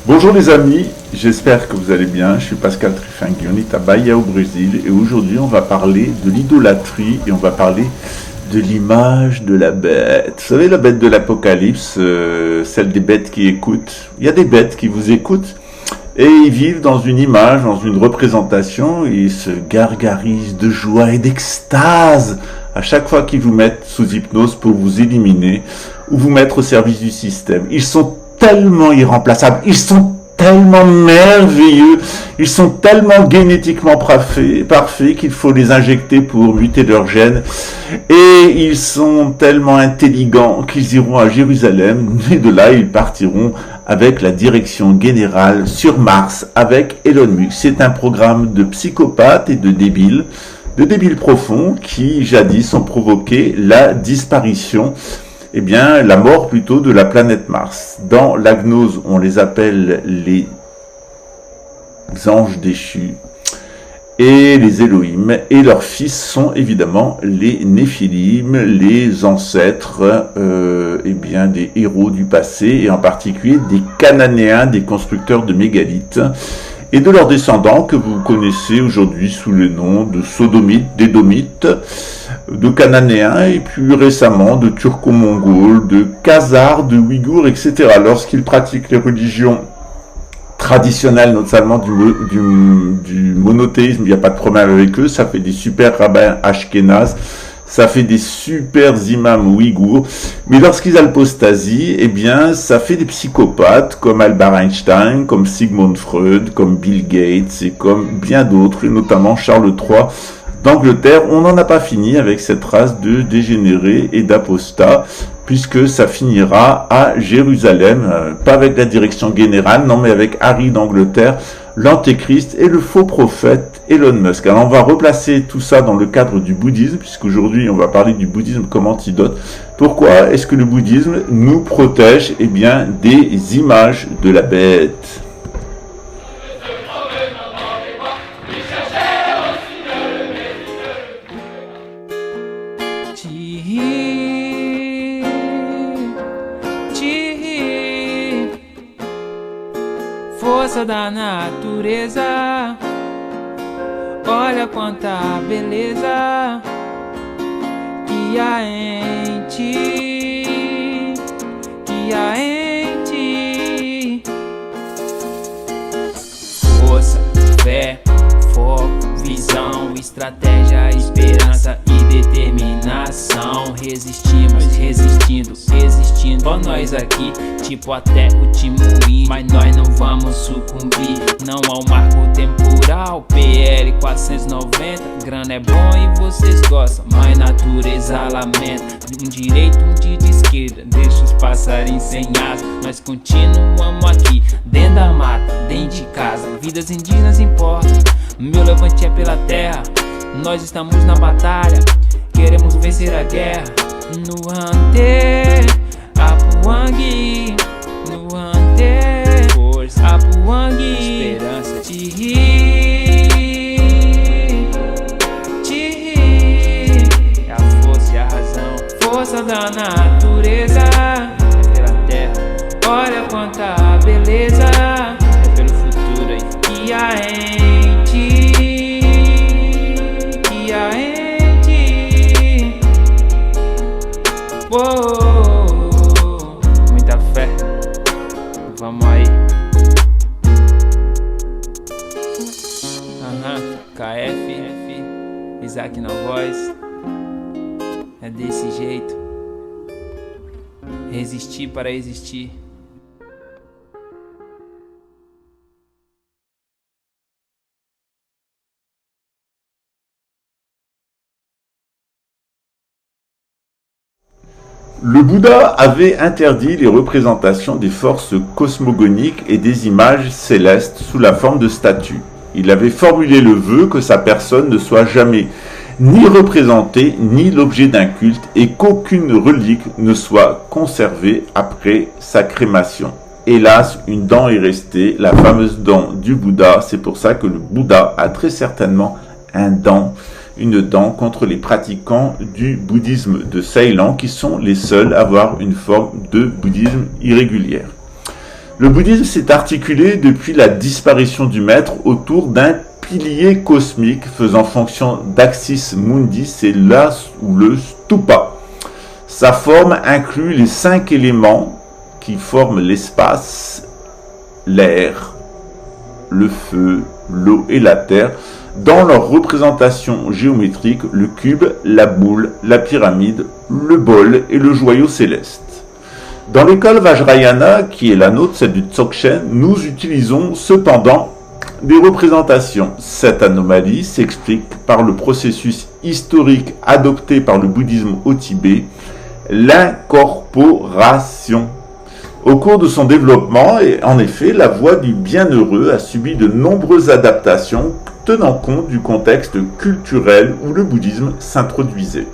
Bonjour les amis, j'espère que vous allez bien. Je suis Pascal Trifangui, on est à Bahia au Brésil et aujourd'hui on va parler de l'idolâtrie et on va parler de l'image de la bête. Vous savez, la bête de l'Apocalypse, celle des bêtes qui écoutent. Il y a des bêtes qui vous écoutent et ils vivent dans une image, dans une représentation, et ils se gargarisent de joie et d'extase à chaque fois qu'ils vous mettent sous hypnose pour vous éliminer ou vous mettre au service du système. Ils sont tellement irremplaçables, ils sont tellement merveilleux, ils sont tellement génétiquement parfaits qu'il faut les injecter pour muter leurs gènes, et ils sont tellement intelligents qu'ils iront à Jérusalem, et de là ils partiront avec la direction générale sur Mars avec Elon Musk. C'est un programme de psychopathes et de débiles profonds qui jadis ont provoqué la disparition, la mort plutôt de la planète Mars. Dans la gnose, on les appelle les anges déchus et les Elohim, et leurs fils sont évidemment les Néphilim, les ancêtres des héros du passé, et en particulier des Cananéens, des constructeurs de mégalithes, et de leurs descendants que vous connaissez aujourd'hui sous le nom de Sodomites, d'Édomites, de Cananéens, et plus récemment de Turco-Mongols, de Khazars, de Ouïghours, etc. Lorsqu'ils pratiquent les religions traditionnelles, notamment du monothéisme, il n'y a pas de problème avec eux, ça fait des super rabbins ashkénazes, ça fait des super imams ouïghours, mais lorsqu'ils apostasient, ça fait des psychopathes comme Albert Einstein, comme Sigmund Freud, comme Bill Gates et comme bien d'autres, et notamment Charles III d'Angleterre. On n'en a pas fini avec cette race de dégénérés et d'apostats, puisque ça finira à Jérusalem, pas avec la direction générale, non, mais avec Harry d'Angleterre, l'antéchrist et le faux prophète Elon Musk. Alors on va replacer tout ça dans le cadre du bouddhisme, puisqu'aujourd'hui on va parler du bouddhisme comme antidote. Pourquoi est-ce que le bouddhisme nous protège des images de la bête? Força da natureza, olha quanta beleza que há em ti, que há em ti. Força, fé, foco, visão, estratégia, esperança e determinação. Resistimos, resistindo, ó nós aqui, tipo até o Timuim, mas nós não vamos sucumbir. Não há um marco temporal, PL 490, grana é bom e vocês gostam, mas natureza lamenta. Um direito, um de esquerda, deixa os passarinhos sem asa. Nós continuamos aqui, dentro da mata, dentro de casa. Vidas indígenas importam, meu levante é pela terra. Nós estamos na batalha, queremos vencer a guerra. No Ante, Apuangue, no Ante, força, Apuangue, esperança, Ti, é a força e a razão. Força da natureza, é pela terra, olha quanta beleza, é pelo futuro aí que há em ti, que há em ti. Uou, muita fé, vamos aí. KF, Isaac na voz, é desse jeito, resistir para existir. Le Bouddha avait interdit les représentations des forces cosmogoniques et des images célestes sous la forme de statues. Il avait formulé le vœu que sa personne ne soit jamais ni représentée ni l'objet d'un culte et qu'aucune relique ne soit conservée après sa crémation. Hélas, une dent est restée, la fameuse dent du Bouddha. C'est pour ça que le Bouddha a très certainement une dent contre les pratiquants du bouddhisme de Ceylan, qui sont les seuls à avoir une forme de bouddhisme irrégulière. Le bouddhisme s'est articulé depuis la disparition du maître autour d'un pilier cosmique faisant fonction d'Axis Mundi, c'est là ou le stupa. Sa forme inclut les 5 éléments qui forment l'espace, l'air, le feu, l'eau et la terre, dans leur représentation géométrique, le cube, la boule, la pyramide, le bol et le joyau céleste. Dans l'école Vajrayana, qui est la nôtre, celle du Dzogchen, nous utilisons cependant des représentations. Cette anomalie s'explique par le processus historique adopté par le bouddhisme au Tibet, l'incorporation. Au cours de son développement, en effet, la voie du bienheureux a subi de nombreuses adaptations tenant compte du contexte culturel où le bouddhisme s'introduisait.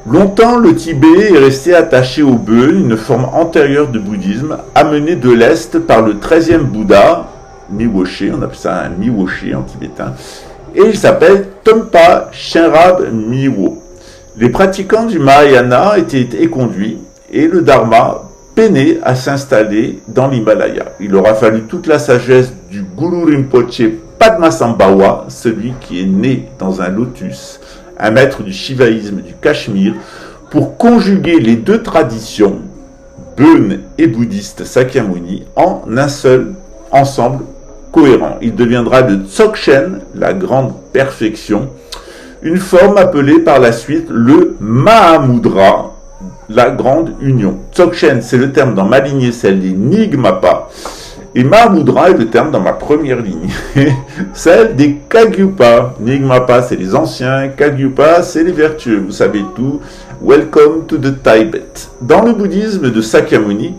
Longtemps, le Tibet est resté attaché au Bön, une forme antérieure de bouddhisme, amenée de l'Est par le 13e Bouddha, Miwoshe, on appelle ça un Miwoshe en tibétain, et il s'appelle Tompa Shenrab Miwo. Les pratiquants du Mahayana étaient éconduits et le Dharma peinait à s'installer dans l'Himalaya. Il aura fallu toute la sagesse du Guru Rinpoche Padmasambhava, celui qui est né dans un lotus, un maître du shivaïsme du Cachemire, pour conjuguer les deux traditions, Bön et bouddhiste Sakyamuni, en un seul ensemble cohérent. Il deviendra le Dzogchen, la grande perfection, une forme appelée par la suite le Mahamudra, la grande union. Dzogchen, c'est le terme dans ma lignée, celle des Nyingmapa, et Mahamudra est le terme dans ma première ligne, celle des Kagyupa. Nyingmapa, c'est les anciens, Kagyupa, c'est les vertueux. Vous savez tout. Welcome to the Tibet. Dans le bouddhisme de Sakyamuni,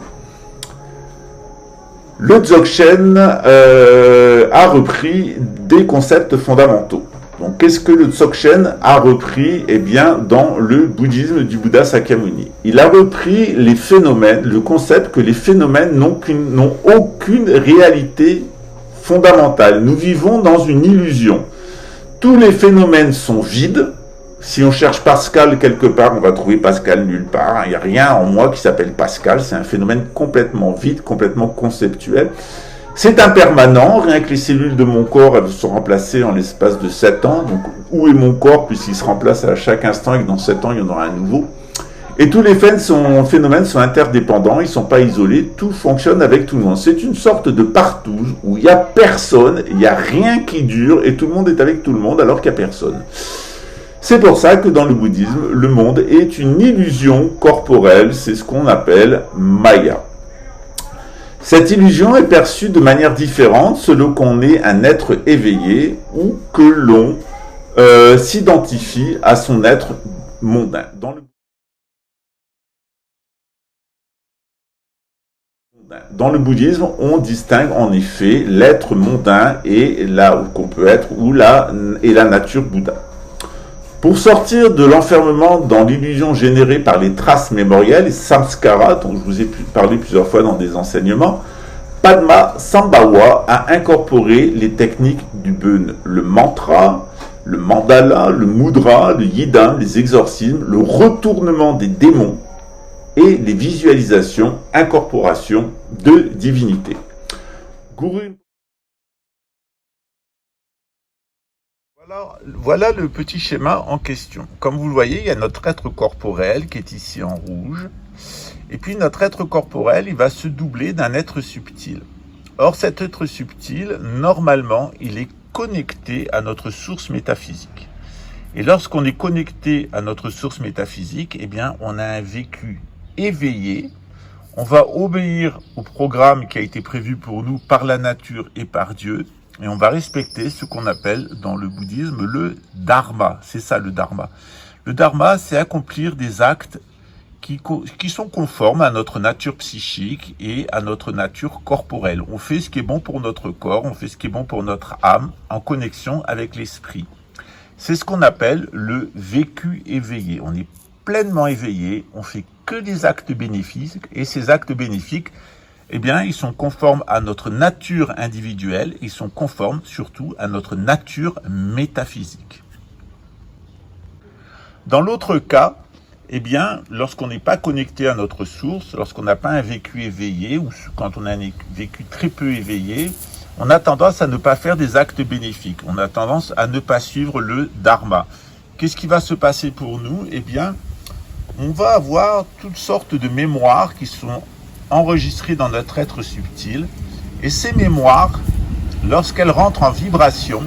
le Dzogchen a repris des concepts fondamentaux. Donc, qu'est-ce que le Dzogchen a repris? Eh bien, dans le bouddhisme du Bouddha Sakyamuni. Il a repris les phénomènes, le concept que les phénomènes n'ont aucune réalité fondamentale. Nous vivons dans une illusion. Tous les phénomènes sont vides. Si on cherche Pascal quelque part, on va trouver Pascal nulle part. Il n'y a rien en moi qui s'appelle Pascal. C'est un phénomène complètement vide, complètement conceptuel. C'est impermanent, rien que les cellules de mon corps, elles sont remplacées en l'espace de 7 ans. Donc, où est mon corps, puisqu'il se remplace à chaque instant et que dans 7 ans, il y en aura un nouveau. Et tous les phénomènes sont interdépendants, ils ne sont pas isolés, tout fonctionne avec tout le monde. C'est une sorte de partouze où il n'y a personne, il n'y a rien qui dure et tout le monde est avec tout le monde alors qu'il n'y a personne. C'est pour ça que dans le bouddhisme, le monde est une illusion corporelle, c'est ce qu'on appelle Maya. Cette illusion est perçue de manière différente selon qu'on est un être éveillé ou que l'on s'identifie à son être mondain. Dans le bouddhisme, on distingue en effet l'être mondain et là où qu'on peut être et la nature Bouddha. Pour sortir de l'enfermement dans l'illusion générée par les traces mémorielles, les samskaras, dont je vous ai parlé plusieurs fois dans des enseignements, Padmasambhava a incorporé les techniques du Bön, le mantra, le mandala, le mudra, le yidam, les exorcismes, le retournement des démons et les visualisations, incorporation de divinité. Voilà le petit schéma en question. Comme vous le voyez, il y a notre être corporel qui est ici en rouge. Et puis notre être corporel, il va se doubler d'un être subtil. Or, cet être subtil, normalement, il est connecté à notre source métaphysique. Et lorsqu'on est connecté à notre source métaphysique, eh bien, on a un vécu éveillé. On va obéir au programme qui a été prévu pour nous par la nature et par Dieu. Et on va respecter ce qu'on appelle dans le bouddhisme le dharma. C'est ça le dharma. Le dharma, c'est accomplir des actes qui sont conformes à notre nature psychique et à notre nature corporelle. On fait ce qui est bon pour notre corps, on fait ce qui est bon pour notre âme, en connexion avec l'esprit. C'est ce qu'on appelle le vécu éveillé. On est pleinement éveillé, on fait que des actes bénéfiques, et ces actes bénéfiques, eh bien, ils sont conformes à notre nature individuelle, ils sont conformes surtout à notre nature métaphysique. Dans l'autre cas, eh bien, lorsqu'on n'est pas connecté à notre source, lorsqu'on n'a pas un vécu éveillé, ou quand on a un vécu très peu éveillé, on a tendance à ne pas faire des actes bénéfiques. On a tendance à ne pas suivre le dharma. Qu'est-ce qui va se passer pour nous? Eh bien, on va avoir toutes sortes de mémoires qui sont enregistrées dans notre être subtil. Et ces mémoires, lorsqu'elles rentrent en vibration,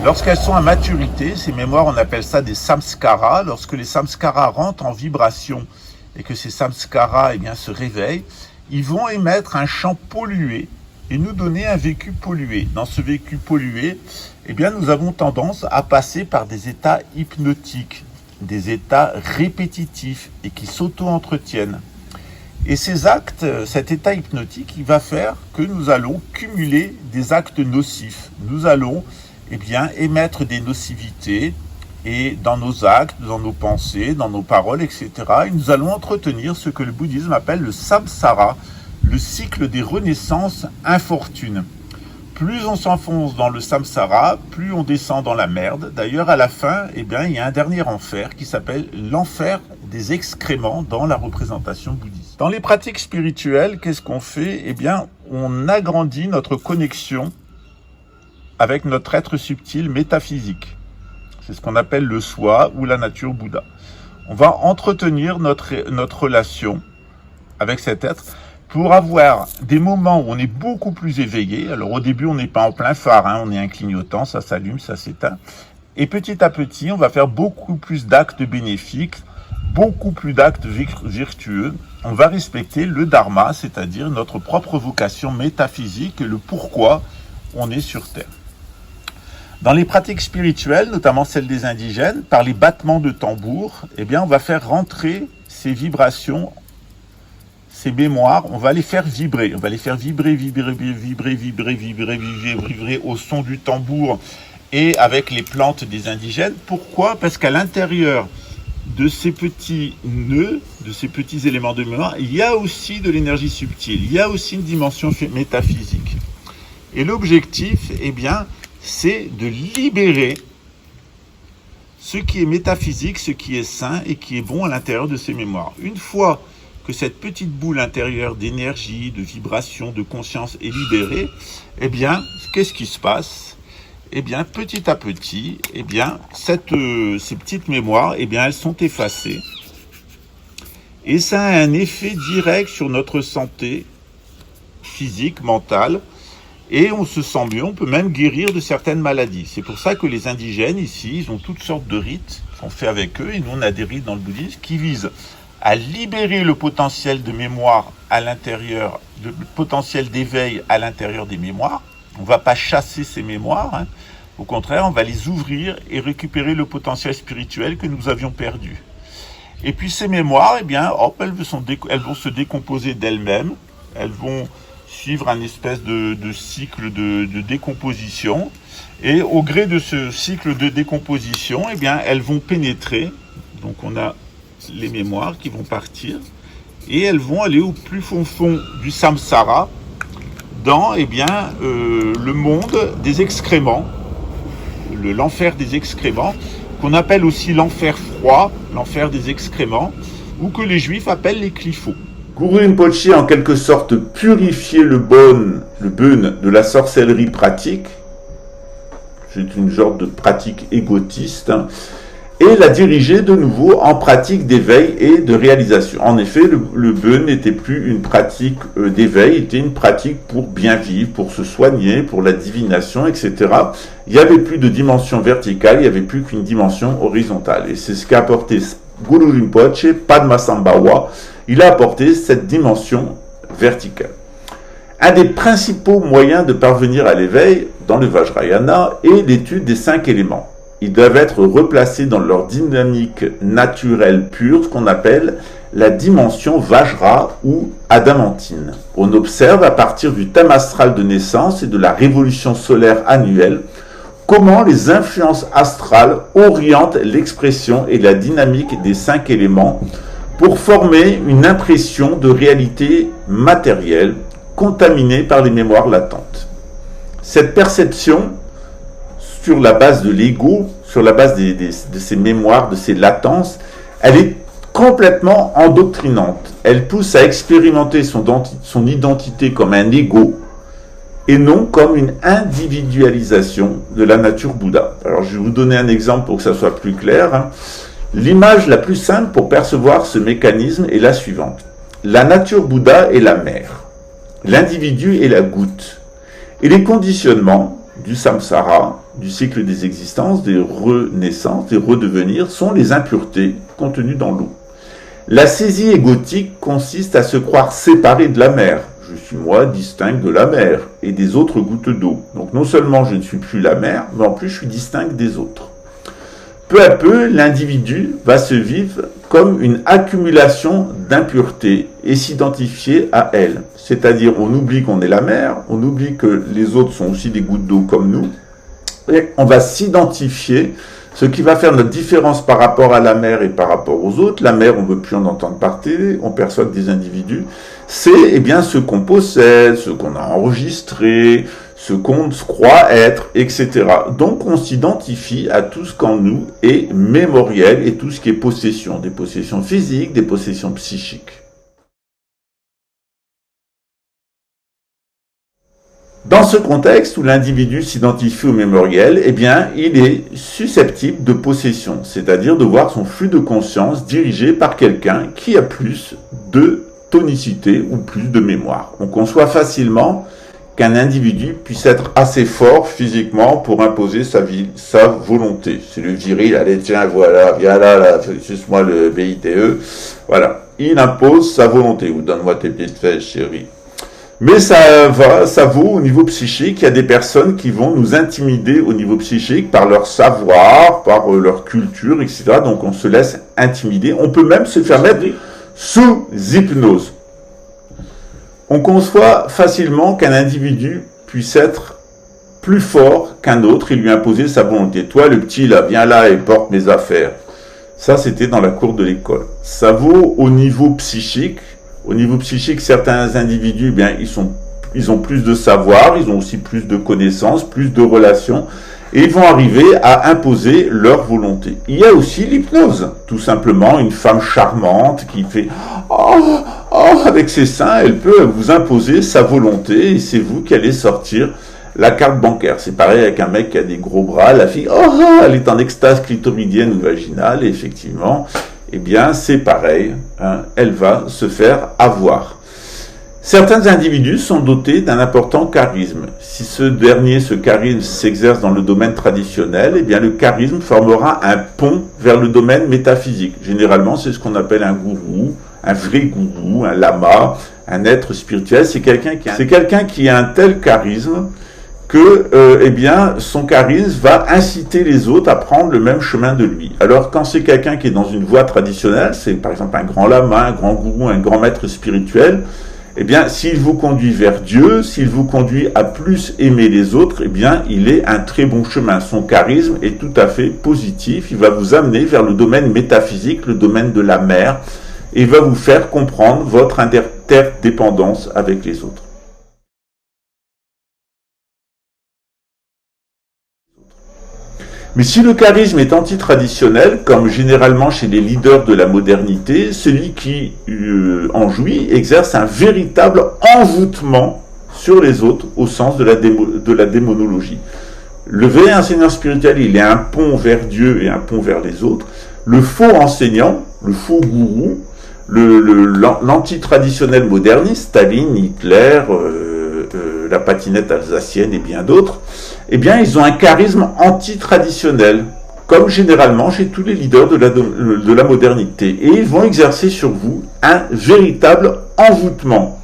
lorsqu'elles sont à maturité, ces mémoires, on appelle ça des samskaras. Lorsque les samskaras rentrent en vibration et que ces samskaras se réveillent, ils vont émettre un champ pollué et nous donner un vécu pollué. Dans ce vécu pollué, nous avons tendance à passer par des états hypnotiques, des états répétitifs et qui s'auto-entretiennent. Et ces actes, cet état hypnotique, il va faire que nous allons cumuler des actes nocifs. Nous allons émettre des nocivités et dans nos actes, dans nos pensées, dans nos paroles, etc. Et nous allons entretenir ce que le bouddhisme appelle le samsara, le cycle des renaissances infortunes. Plus on s'enfonce dans le samsara, plus on descend dans la merde. D'ailleurs, à la fin, il y a un dernier enfer qui s'appelle l'enfer des excréments dans la représentation bouddhiste. Dans les pratiques spirituelles, qu'est-ce qu'on fait? On agrandit notre connexion avec notre être subtil métaphysique. C'est ce qu'on appelle le soi ou la nature Bouddha. On va entretenir notre relation avec cet être pour avoir des moments où on est beaucoup plus éveillé. Alors au début, on n'est pas en plein phare, on est un clignotant, ça s'allume, ça s'éteint. Et petit à petit, on va faire beaucoup plus d'actes bénéfiques, beaucoup plus d'actes vertueux. On va respecter le dharma, c'est-à-dire notre propre vocation métaphysique et le pourquoi on est sur Terre. Dans les pratiques spirituelles, notamment celles des indigènes, par les battements de tambour, on va faire rentrer ces vibrations, ces mémoires, on va les faire vibrer. On va les faire vibrer au son du tambour et avec les plantes des indigènes. Pourquoi? Parce qu'à l'intérieur de ces petits nœuds, de ces petits éléments de mémoire, il y a aussi de l'énergie subtile, il y a aussi une dimension métaphysique. Et l'objectif, c'est de libérer ce qui est métaphysique, ce qui est sain et qui est bon à l'intérieur de ces mémoires. Une fois que cette petite boule intérieure d'énergie, de vibration, de conscience est libérée, qu'est-ce qui se passe? Petit à petit, ces petites mémoires, elles sont effacées. Et ça a un effet direct sur notre santé physique, mentale, et on se sent mieux, on peut même guérir de certaines maladies. C'est pour ça que les indigènes ici, ils ont toutes sortes de rites qui sont faits avec eux, et nous on a des rites dans le bouddhisme qui visent à libérer le potentiel de mémoire à l'intérieur, le potentiel d'éveil à l'intérieur des mémoires. On ne va pas chasser ces mémoires, Au contraire, on va les ouvrir et récupérer le potentiel spirituel que nous avions perdu. Et puis ces mémoires, elles vont se décomposer d'elles-mêmes, elles vont suivre un espèce de cycle de décomposition. Et au gré de ce cycle de décomposition, elles vont pénétrer. Donc on a les mémoires qui vont partir et elles vont aller au plus fond du samsara, dans le monde des excréments, l'enfer des excréments, qu'on appelle aussi l'enfer froid, l'enfer des excréments, ou que les juifs appellent les clifos. Guru Rinpoche a en quelque sorte purifié le bön de la sorcellerie pratique, c'est une genre de pratique égotiste, et l'a dirigé de nouveau en pratique d'éveil et de réalisation. En effet, le bön n'était plus une pratique d'éveil, était une pratique pour bien vivre, pour se soigner, pour la divination, etc. Il n'y avait plus de dimension verticale, il n'y avait plus qu'une dimension horizontale. Et c'est ce qu'a apporté Guru Rinpoche, Padmasambhava. Il a apporté cette dimension verticale. Un des principaux moyens de parvenir à l'éveil dans le Vajrayana est l'étude des 5 éléments. Ils doivent être replacés dans leur dynamique naturelle pure, ce qu'on appelle la dimension Vajra ou adamantine. On observe à partir du thème astral de naissance et de la révolution solaire annuelle comment les influences astrales orientent l'expression et la dynamique des 5 éléments pour former une impression de réalité matérielle contaminée par les mémoires latentes. Cette perception, sur la base de l'ego, sur la base de ces mémoires, de ces latences, elle est complètement endoctrinante. Elle pousse à expérimenter son identité comme un ego et non comme une individualisation de la nature Bouddha. Alors je vais vous donner un exemple pour que ça soit plus clair. L'image la plus simple pour percevoir ce mécanisme est la suivante. La nature Bouddha est la mer. L'individu est la goutte. Et les conditionnements du samsara, du cycle des existences, des renaissances, des redevenirs, sont les impuretés contenues dans l'eau. La saisie égotique consiste à se croire séparé de la mer. Je suis moi distinct de la mer et des autres gouttes d'eau. Donc non seulement je ne suis plus la mer, mais en plus je suis distinct des autres. Peu à peu, l'individu va se vivre comme une accumulation d'impuretés et s'identifier à elle. C'est-à-dire, on oublie qu'on est la mer, on oublie que les autres sont aussi des gouttes d'eau comme nous, et on va s'identifier, ce qui va faire notre différence par rapport à la mer et par rapport aux autres. La mer, on ne veut plus en entendre parler, on perçoit que des individus. C'est ce qu'on possède, ce qu'on a enregistré, ce qu'on se croit être, etc. Donc on s'identifie à tout ce qu'en nous est mémoriel et tout ce qui est possession, des possessions physiques, des possessions psychiques. Dans ce contexte où l'individu s'identifie au mémoriel, il est susceptible de possession, c'est-à-dire de voir son flux de conscience dirigé par quelqu'un qui a plus de tonicité ou plus de mémoire. On conçoit facilement qu'un individu puisse être assez fort physiquement pour imposer sa volonté. C'est le viril, allez tiens, voilà, viens là, suce-moi le BITE. Voilà, il impose sa volonté. Ou donne-moi tes petites fesses, chérie. Mais ça vaut au niveau psychique. Il y a des personnes qui vont nous intimider au niveau psychique par leur savoir, par leur culture, etc. Donc on se laisse intimider. On peut même se faire mettre sous hypnose. On conçoit facilement qu'un individu puisse être plus fort qu'un autre et lui imposer sa volonté. Toi, le petit, là, viens là et porte mes affaires. Ça, c'était dans la cour de l'école. Ça vaut au niveau psychique. Au niveau psychique, certains individus, ils ont plus de savoir, ils ont aussi plus de connaissances, plus de relations, et ils vont arriver à imposer leur volonté. Il y a aussi l'hypnose, tout simplement, une femme charmante qui fait avec ses seins, elle peut vous imposer sa volonté, et c'est vous qui allez sortir la carte bancaire. C'est pareil avec un mec qui a des gros bras, la fille, elle est en extase clitoridienne ou vaginale, et effectivement, c'est pareil, elle va se faire avoir. Certains individus sont dotés d'un important charisme. Si ce charisme s'exerce dans le domaine traditionnel, le charisme formera un pont vers le domaine métaphysique. Généralement, c'est ce qu'on appelle un gourou, un vrai gourou, un lama, un être spirituel. C'est quelqu'un qui a un tel charisme que son charisme va inciter les autres à prendre le même chemin de lui. Alors quand c'est quelqu'un qui est dans une voie traditionnelle, c'est par exemple un grand lama, un grand gourou, un grand maître spirituel, s'il vous conduit vers Dieu, s'il vous conduit à plus aimer les autres, il est un très bon chemin. Son charisme est tout à fait positif, il va vous amener vers le domaine métaphysique, le domaine de la mer, et va vous faire comprendre votre interdépendance avec les autres. Mais si le charisme est antitraditionnel, comme généralement chez les leaders de la modernité, celui qui en jouit exerce un véritable envoûtement sur les autres au sens de la démonologie. Le vrai enseignant spirituel, il est un pont vers Dieu et un pont vers les autres. Le faux enseignant, le faux gourou, l'antitraditionnel moderniste, Staline, Hitler, la patinette alsacienne et bien d'autres, ils ont un charisme antitraditionnel, comme généralement chez tous les leaders de la modernité. Et ils vont exercer sur vous un véritable envoûtement.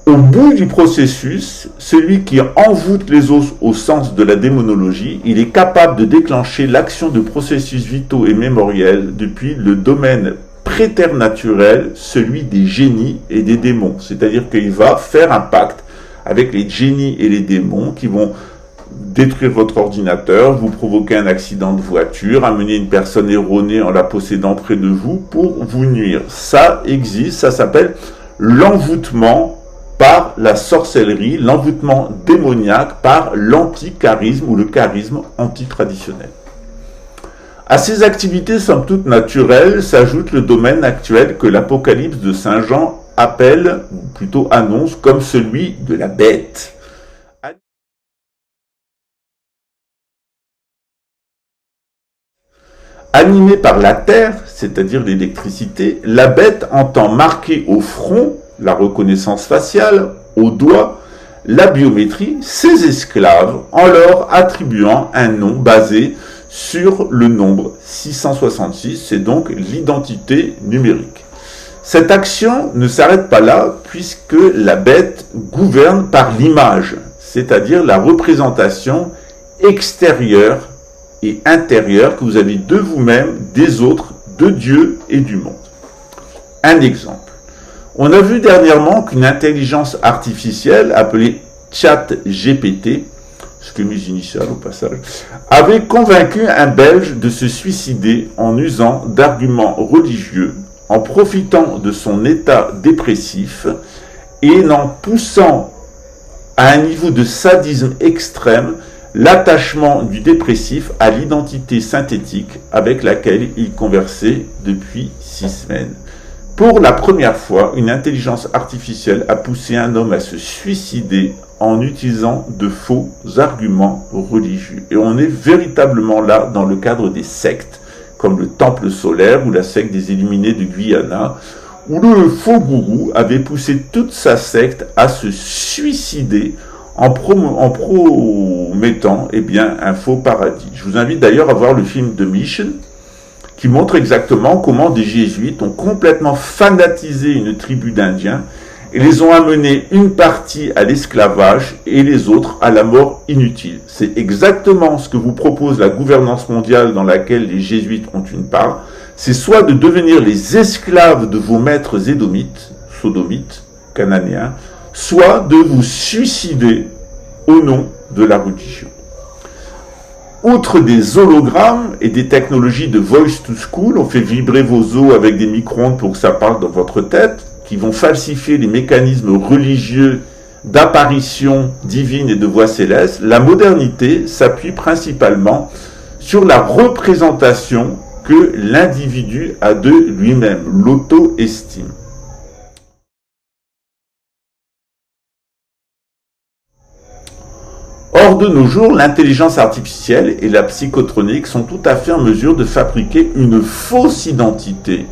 Au bout du processus, celui qui envoûte les autres au sens de la démonologie, il est capable de déclencher l'action de processus vitaux et mémoriels depuis le domaine préternaturel, celui des génies et des démons. C'est-à-dire qu'il va faire un pacte avec les génies et les démons qui vont détruire votre ordinateur, vous provoquer un accident de voiture, amener une personne erronée en la possédant près de vous pour vous nuire. Ça existe, ça s'appelle l'envoûtement par la sorcellerie, l'envoûtement démoniaque par l'anticharisme ou le charisme antitraditionnel. À ces activités somme toute naturelles s'ajoute le domaine actuel que l'Apocalypse de Saint Jean appelle, ou plutôt annonce, comme celui de la bête. Animée par la terre, c'est-à-dire l'électricité, la bête entend marquer au front la reconnaissance faciale, au doigt, la biométrie, ses esclaves, en leur attribuant un nom basé sur le nombre 666, c'est donc l'identité numérique. Cette action ne s'arrête pas là, puisque la bête gouverne par l'image, c'est-à-dire la représentation extérieure et intérieure que vous avez de vous-même, des autres, de Dieu et du monde. Un exemple. On a vu dernièrement qu'une intelligence artificielle appelée ChatGPT, ce que mes initiales au passage, avait convaincu un Belge de se suicider en usant d'arguments religieux, en profitant de son état dépressif et en poussant à un niveau de sadisme extrême l'attachement du dépressif à l'identité synthétique avec laquelle il conversait depuis 6 semaines. Pour la première fois, une intelligence artificielle a poussé un homme à se suicider en utilisant de faux arguments religieux. Et on est véritablement là dans le cadre des sectes, comme le Temple solaire ou la secte des Illuminés de Guyana, où le faux gourou avait poussé toute sa secte à se suicider en promettant un faux paradis. Je vous invite d'ailleurs à voir le film The Mission, qui montre exactement comment des jésuites ont complètement fanatisé une tribu d'Indiens et les ont amenés une partie à l'esclavage et les autres à la mort inutile. C'est exactement ce que vous propose la gouvernance mondiale dans laquelle les jésuites ont une part. C'est soit de devenir les esclaves de vos maîtres édomites, sodomites, cananéens, soit de vous suicider au nom de la religion. Outre des hologrammes et des technologies de voice to school, on fait vibrer vos os avec des micro-ondes pour que ça parle dans votre tête, qui vont falsifier les mécanismes religieux d'apparition divine et de voix céleste, la modernité s'appuie principalement sur la représentation que l'individu a de lui-même, l'auto-estime. Or, de nos jours, l'intelligence artificielle et la psychotronique sont tout à fait en mesure de fabriquer une fausse identité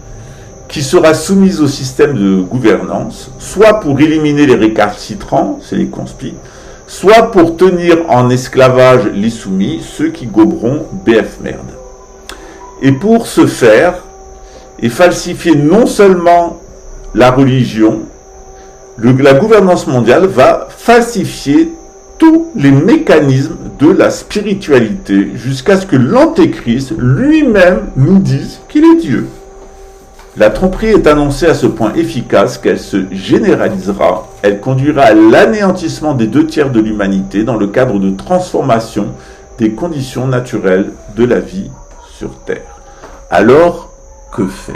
qui sera soumise au système de gouvernance, soit pour éliminer les récalcitrants, c'est les conspis, soit pour tenir en esclavage les soumis, ceux qui goberont BF merde. Et pour ce faire, et falsifier non seulement la religion, la gouvernance mondiale va falsifier tous les mécanismes de la spiritualité jusqu'à ce que l'Antéchrist lui-même nous dise qu'il est Dieu. La tromperie est annoncée à ce point efficace qu'elle se généralisera. Elle conduira à l'anéantissement des 2/3 de l'humanité dans le cadre de transformation des conditions naturelles de la vie sur Terre. Alors, que faire ?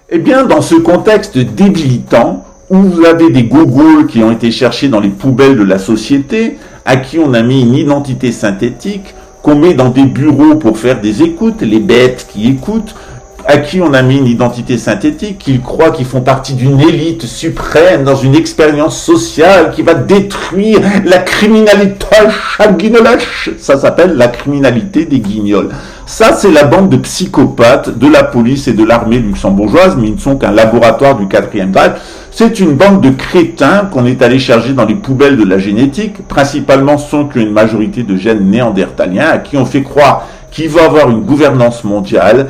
Eh bien, dans ce contexte débilitant, où vous avez des gogoles qui ont été cherchés dans les poubelles de la société, à qui on a mis une identité synthétique, qu'on met dans des bureaux pour faire des écoutes, les bêtes qui écoutent, à qui on a mis une identité synthétique, qu'ils croient qu'ils font partie d'une élite suprême dans une expérience sociale qui va détruire la criminalité guignolache. Ça s'appelle la criminalité des guignols. Ça, c'est la bande de psychopathes de la police et de l'armée luxembourgeoise, mais ils ne sont qu'un laboratoire du 4e Reich. C'est une bande de crétins qu'on est allé charger dans les poubelles de la génétique. Principalement, ce sont qu'une majorité de gènes néandertaliens à qui on fait croire qu'il va avoir une gouvernance mondiale,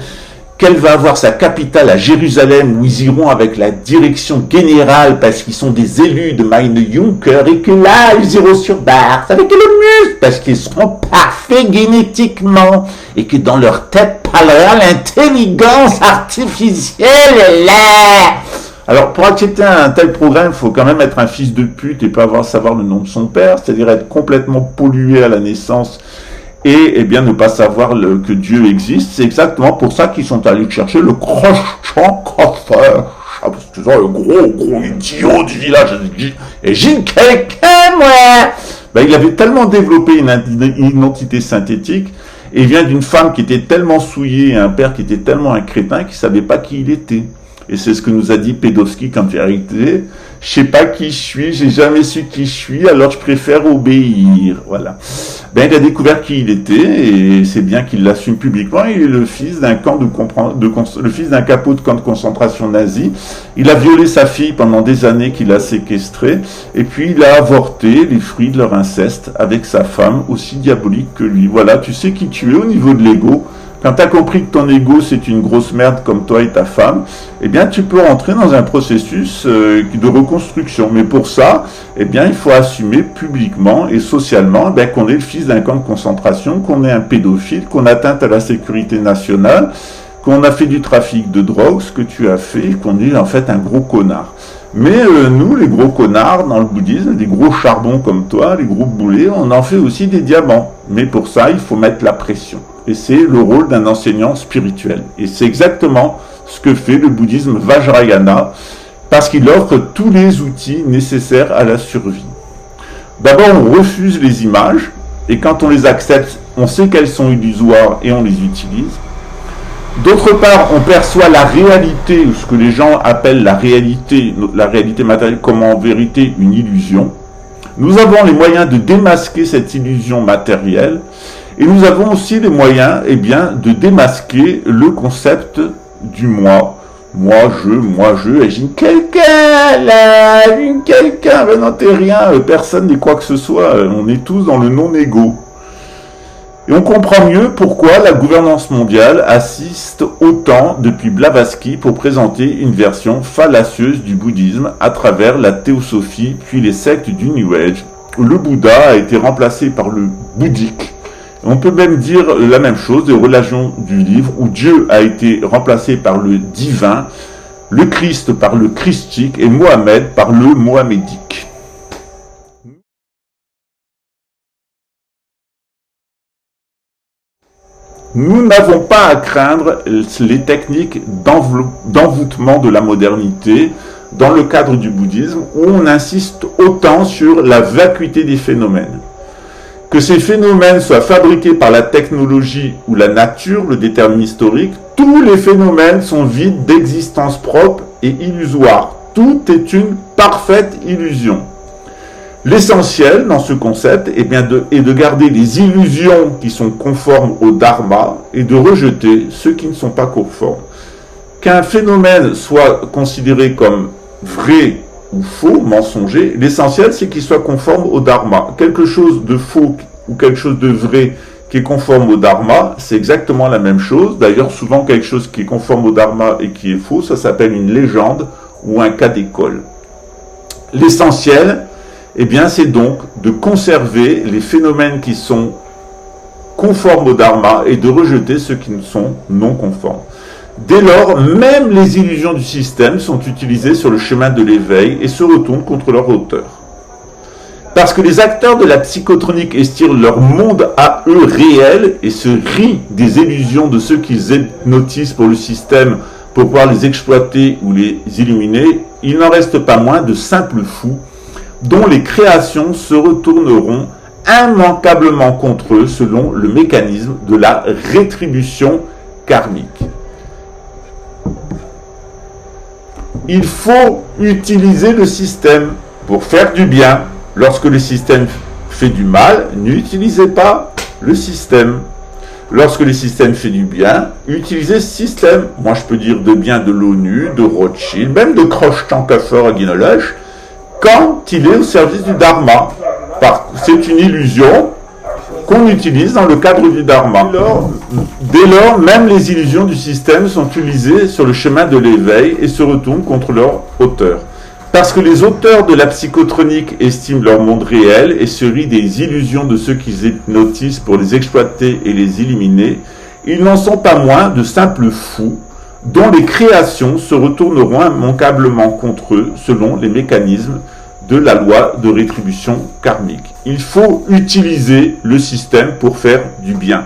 qu'elle va avoir sa capitale à Jérusalem, où ils iront avec la direction générale parce qu'ils sont des élus de Meine Juncker, et que là, ils iront sur Mars avec le muscle parce qu'ils seront parfaits génétiquement, et que dans leur tête parlera l'intelligence artificielle est là. Alors, pour accepter un tel programme, il faut quand même être un fils de pute et pas savoir le nom de son père, c'est-à-dire être complètement pollué à la naissance et bien ne pas savoir que Dieu existe. C'est exactement pour ça qu'ils sont allés chercher le crochant. parce que genre, le gros idiot du village, et j'ai quelqu'un, moi. Ben, il avait tellement développé une identité synthétique, et il vient d'une femme qui était tellement souillée, et un père qui était tellement un crétin qu'il savait pas qui il était. Et c'est ce que nous a dit Pédowski quand il est arrivé. Je sais pas qui je suis, j'ai jamais su qui je suis, alors je préfère obéir. Voilà. Ben, il a découvert qui il était, et c'est bien qu'il l'assume publiquement. Il est le fils d'un le fils d'un capot de camp de concentration nazi. Il a violé sa fille pendant des années qu'il a séquestrée, et puis il a avorté les fruits de leur inceste avec sa femme, aussi diabolique que lui. Voilà, tu sais qui tu es au niveau de l'ego. Quand tu as compris que ton ego c'est une grosse merde comme toi et ta femme, eh bien tu peux rentrer dans un processus de reconstruction. Mais pour ça, eh bien il faut assumer publiquement et socialement qu'on est le fils d'un camp de concentration, qu'on est un pédophile, qu'on atteinte à la sécurité nationale, qu'on a fait du trafic de drogue, ce que tu as fait, qu'on est en fait un gros connard. Mais nous, les gros connards dans le bouddhisme, les gros charbons comme toi, les gros boulets, on en fait aussi des diamants. Mais pour ça, il faut mettre la pression. Et c'est le rôle d'un enseignant spirituel. Et c'est exactement ce que fait le bouddhisme Vajrayana, parce qu'il offre tous les outils nécessaires à la survie. D'abord, on refuse les images, et quand on les accepte, on sait qu'elles sont illusoires et on les utilise. D'autre part, on perçoit la réalité, ou ce que les gens appellent la réalité matérielle, comme en vérité une illusion. Nous avons les moyens de démasquer cette illusion matérielle, et nous avons aussi les moyens, de démasquer le concept du moi. Moi, je, j'ai quelqu'un là, quelqu'un, ben non, t'es rien, personne n'est quoi que ce soit, on est tous dans le non-égo. Et on comprend mieux pourquoi la gouvernance mondiale assiste autant depuis Blavatsky pour présenter une version fallacieuse du bouddhisme à travers la théosophie puis les sectes du New Age, où le Bouddha a été remplacé par le bouddhique. On peut même dire la même chose des religions du livre, où Dieu a été remplacé par le divin, le Christ par le christique et Mohamed par le mohamédique. Nous n'avons pas à craindre les techniques d'envoûtement de la modernité dans le cadre du bouddhisme, où on insiste autant sur la vacuité des phénomènes. Que ces phénomènes soient fabriqués par la technologie ou la nature le détermine historique, tous les phénomènes sont vides d'existence propre et illusoire. Tout est une parfaite illusion. L'essentiel dans ce concept est de garder les illusions qui sont conformes au dharma et de rejeter ceux qui ne sont pas conformes. Qu'un phénomène soit considéré comme vrai ou faux, mensonger, l'essentiel c'est qu'il soit conforme au dharma. Quelque chose de faux ou quelque chose de vrai qui est conforme au dharma, c'est exactement la même chose. D'ailleurs, souvent quelque chose qui est conforme au dharma et qui est faux, ça s'appelle une légende ou un cas d'école. L'essentiel, c'est donc de conserver les phénomènes qui sont conformes au dharma et de rejeter ceux qui sont non conformes. Dès lors, même les illusions du système sont utilisées sur le chemin de l'éveil et se retournent contre leur auteur. Parce que les acteurs de la psychotronique estirent leur monde à eux réel et se rient des illusions de ceux qu'ils hypnotisent pour le système pour pouvoir les exploiter ou les éliminer, il n'en reste pas moins de simples fous dont les créations se retourneront immanquablement contre eux selon le mécanisme de la rétribution karmique. Il faut utiliser le système pour faire du bien. Lorsque le système fait du mal, n'utilisez pas le système. Lorsque le système fait du bien, utilisez ce système. Moi, je peux dire de bien de l'ONU, de Rothschild, même de Kroch-Tankaffer à Guinness, quand il est au service du Dharma. C'est une illusion qu'on utilise dans le cadre du Dharma. Dès lors, même les illusions du système sont utilisées sur le chemin de l'éveil et se retournent contre leur auteur. Parce que les auteurs de la psychotronique estiment leur monde réel et se rient des illusions de ceux qu'ils hypnotisent pour les exploiter et les éliminer, ils n'en sont pas moins de simples fous dont les créations se retourneront immanquablement contre eux selon les mécanismes de la loi de rétribution karmique. Il faut utiliser le système pour faire du bien.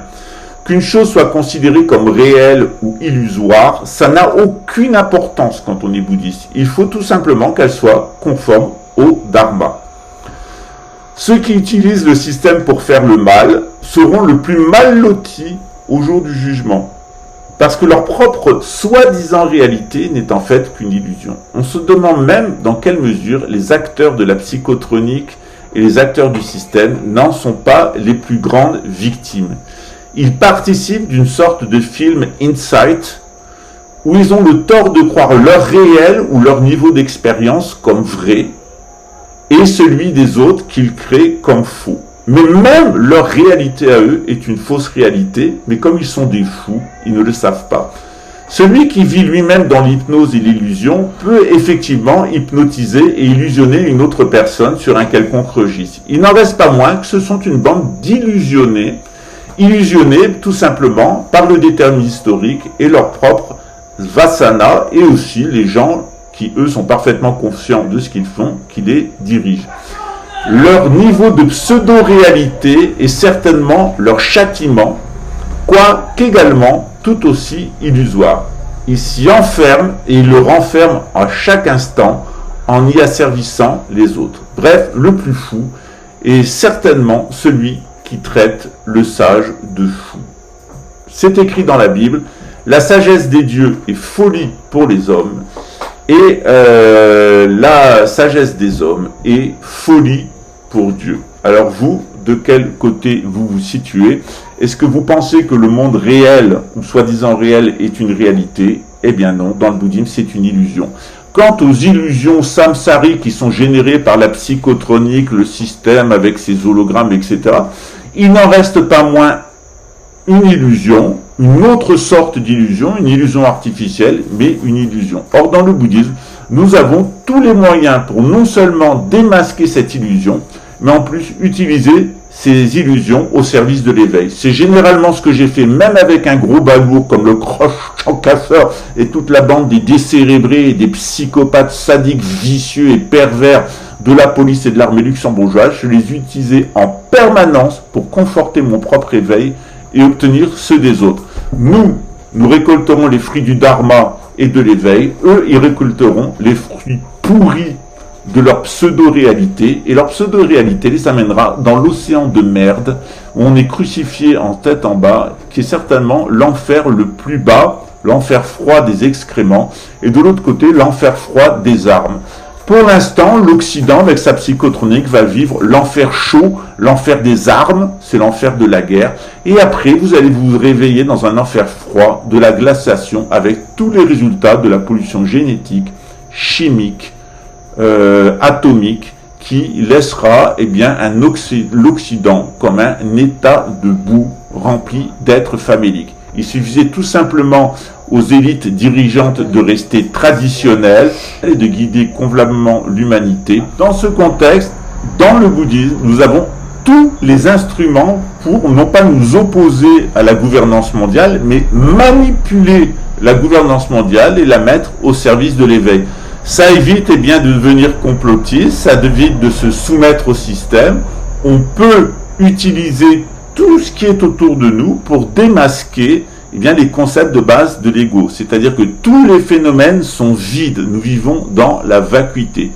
Qu'une chose soit considérée comme réelle ou illusoire, ça n'a aucune importance quand on est bouddhiste. Il faut tout simplement qu'elle soit conforme au dharma. Ceux qui utilisent le système pour faire le mal seront le plus mal lotis au jour du jugement, parce que leur propre soi-disant réalité n'est en fait qu'une illusion. On se demande même dans quelle mesure les acteurs de la psychotronique et les acteurs du système n'en sont pas les plus grandes victimes. Ils participent d'une sorte de film Insight, où ils ont le tort de croire leur réel ou leur niveau d'expérience comme vrai, et celui des autres qu'ils créent comme faux. Mais même leur réalité à eux est une fausse réalité, mais comme ils sont des fous, ils ne le savent pas. Celui qui vit lui-même dans l'hypnose et l'illusion peut effectivement hypnotiser et illusionner une autre personne sur un quelconque registre. Il n'en reste pas moins que ce sont une bande d'illusionnés, illusionnés tout simplement par le déterminisme historique et leur propre vasana, et aussi les gens qui eux sont parfaitement conscients de ce qu'ils font, qui les dirigent. Leur niveau de pseudo-réalité est certainement leur châtiment, quoiqu'également tout aussi illusoire. Ils s'y enferment et ils le renferment à chaque instant en y asservissant les autres. Bref, le plus fou est certainement celui qui traite le sage de fou. C'est écrit dans la Bible, la sagesse des dieux est folie pour les hommes, et la sagesse des hommes est folie pour Dieu. Alors vous, de quel côté vous vous situez? Est-ce que vous pensez que le monde réel, ou soi-disant réel, est une réalité? Eh bien non, dans le bouddhisme, c'est une illusion. Quant aux illusions samsariques qui sont générées par la psychotronique, le système avec ses hologrammes, etc., il n'en reste pas moins une illusion, une autre sorte d'illusion, une illusion artificielle, mais une illusion. Or, dans le bouddhisme, nous avons tous les moyens pour non seulement démasquer cette illusion, mais en plus utiliser ces illusions au service de l'éveil. C'est généralement ce que j'ai fait, même avec un gros balourd comme le Croche-Casseur et toute la bande des décérébrés et des psychopathes sadiques, vicieux et pervers de la police et de l'armée luxembourgeoise. Je les utilisais en permanence pour conforter mon propre éveil et obtenir ceux des autres. Nous récolterons les fruits du dharma et de l'éveil. Eux, ils récolteront les fruits pourris de leur pseudo-réalité, et leur pseudo-réalité les amènera dans l'océan de merde, où on est crucifié en tête en bas, qui est certainement l'enfer le plus bas, l'enfer froid des excréments, et de l'autre côté, l'enfer froid des armes. Pour l'instant, l'Occident, avec sa psychotronique, va vivre l'enfer chaud, l'enfer des armes, c'est l'enfer de la guerre, et après, vous allez vous réveiller dans un enfer froid de la glaciation, avec tous les résultats de la pollution génétique, chimique, atomique, qui laissera l'Occident comme un état de boue rempli d'êtres faméliques. Il suffisait tout simplement aux élites dirigeantes de rester traditionnelles et de guider convenablement l'humanité. Dans ce contexte, dans le bouddhisme, nous avons tous les instruments pour non pas nous opposer à la gouvernance mondiale, mais manipuler la gouvernance mondiale et la mettre au service de l'éveil. Ça évite de devenir complotiste, ça évite de se soumettre au système. On peut utiliser tout ce qui est autour de nous pour démasquer les concepts de base de l'ego. C'est-à-dire que tous les phénomènes sont vides. Nous vivons dans la vacuité.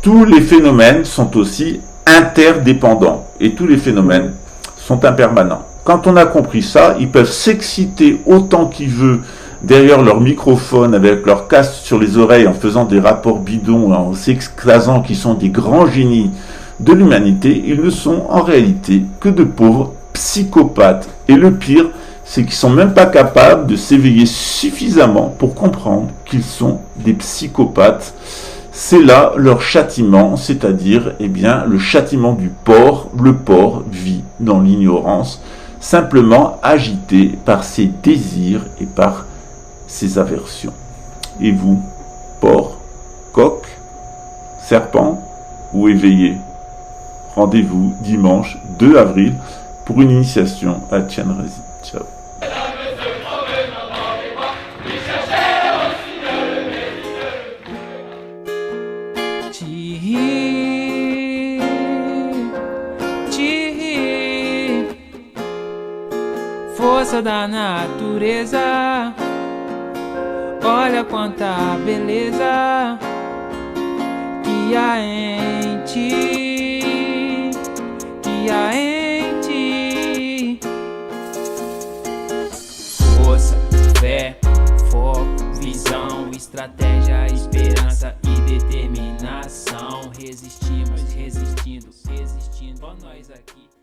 Tous les phénomènes sont aussi interdépendants. Et tous les phénomènes sont impermanents. Quand on a compris ça, ils peuvent s'exciter autant qu'ils veulent derrière leur microphone, avec leur casque sur les oreilles, en faisant des rapports bidons, en s'exclasant qu'ils sont des grands génies de l'humanité. Ils ne sont en réalité que de pauvres psychopathes. Et le pire, c'est qu'ils sont même pas capables de s'éveiller suffisamment pour comprendre qu'ils sont des psychopathes. C'est là leur châtiment, c'est-à-dire le châtiment du porc. Le porc vit dans l'ignorance, simplement agité par ses désirs et par ses aversions. Et vous, porc, coq, serpent ou éveillé? Rendez-vous dimanche 2 avril pour une initiation à Tianrezi. Ciao. Força da natureza, olha quanta beleza que há em ti, que há em ti. Força, fé, foco, visão, estratégia, esperança e determinação. Resistimos, resistindo, ó nós aqui.